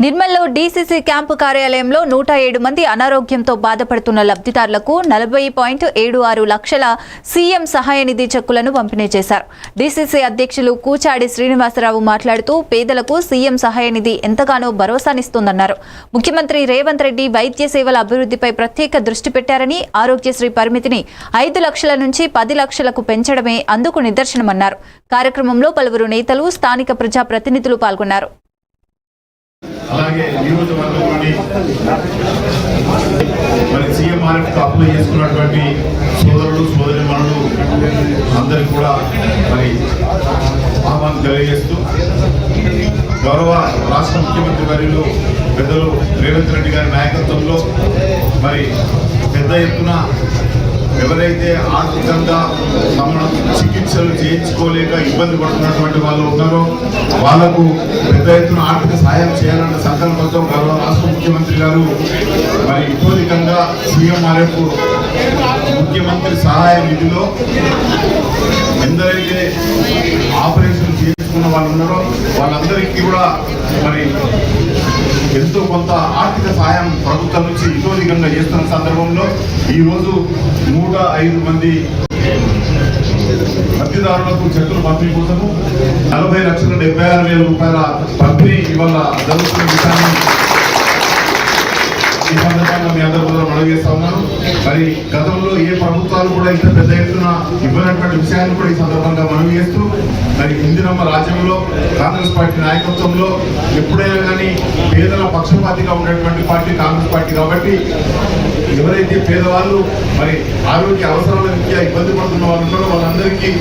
నిర్మల్లో DCC camp కార్యాలయంలో 107 మంది అనారోగ్యంతో బాధపడుతున్న లబ్ధిదారులకు 40.76 లక్షల సీఎం సహాయ నిధి చెక్కులను పంపిణీ చేశారు. డీసీసీ అధ్యక్షులు కూచాడి శ్రీనివాసరావు మాట్లాడుతూ పేదలకు సీఎం సహాయ నిధి ఎంతగానో భరోసానిస్తుందన్నారు. ముఖ్యమంత్రి రేవంత్ రెడ్డి వైద్య సేవల అభివృద్ధిపై ప్రత్యేక దృష్టి పెట్టారని, ఆరోగ్యశ్రీ పరిమితిని 5 లక్షల నుంచి 10 లక్షలకు పెంచడమే అందుకు నిదర్శనమన్నారు. కార్యక్రమంలో పలువురు నేతలు, స్థానిక ప్రజా ప్రతినిధులు పాల్గొన్నారు. అలాగే నియోజకవర్గంలోని మరి సీఎంఆర్ఎఫ్ అప్లై చేసుకున్నటువంటి సోదరులు సోదరిమణులు అందరికీ కూడా మరి ఆహ్వానం తెలియజేస్తూ గౌరవ రాష్ట్ర ముఖ్యమంత్రి వర్యులు పెద్దలు రేవంత్ రెడ్డి గారి నాయకత్వంలో మరి పెద్ద ఎత్తున ఎవరైతే ఆర్థికంగా తమ చికిత్సలు చేయించుకోలేక ఇబ్బంది పడుతున్నటువంటి వాళ్ళు ఉన్నారో వాళ్లకు పెద్ద ఎత్తున ఆర్థిక సాయం చేయాలన్న సంకల్పంతో గౌరవ రాష్ట్ర ముఖ్యమంత్రి గారు మరి ఇతోధికంగా సీఎంఆర్ఎఫ్ ముఖ్యమంత్రి సహాయ నిధిలో ఎందరైతే ఆపరేషన్ చేసుకున్న వాళ్ళు ఉన్నారో వాళ్ళందరికీ కూడా మరి ఎంతో కొంత ఆర్థిక సాయం ప్రభుత్వం నుంచి ఇతోధికంగా చేస్తున్న సందర్భంలో ఈరోజు 105 మంది లబ్ధిదారులకు చెక్కులు పంపిణీ కోసము 40,76,000 రూపాయల పంపిణీ ఇవాళ జరుగుతున్న విషయాన్ని ఈ సందర్భంగా మీ అందరూ కూడా మనవి చేస్తా ఉన్నాను. మరి గతంలో ఏ ప్రభుత్వాలు కూడా ఇంత పెద్ద ఎత్తున ఇవ్వనటువంటి విషయాన్ని కూడా ఈ సందర్భంగా మనవి చేస్తూ మరి ఇందిరమ్మ రాజ్యంలో కాంగ్రెస్ పార్టీ నాయకత్వంలో ఎప్పుడైనా కానీ పేదల పక్షపాతిగా ఉన్నటువంటి పార్టీ కాంగ్రెస్ పార్టీ కాబట్టి ఎవరైతే పేదవాళ్ళు మరి ఆరోగ్య అవసరాల రీత్యా ఇబ్బంది పడుతున్న వాళ్ళు ఉన్నారో వాళ్ళందరికీ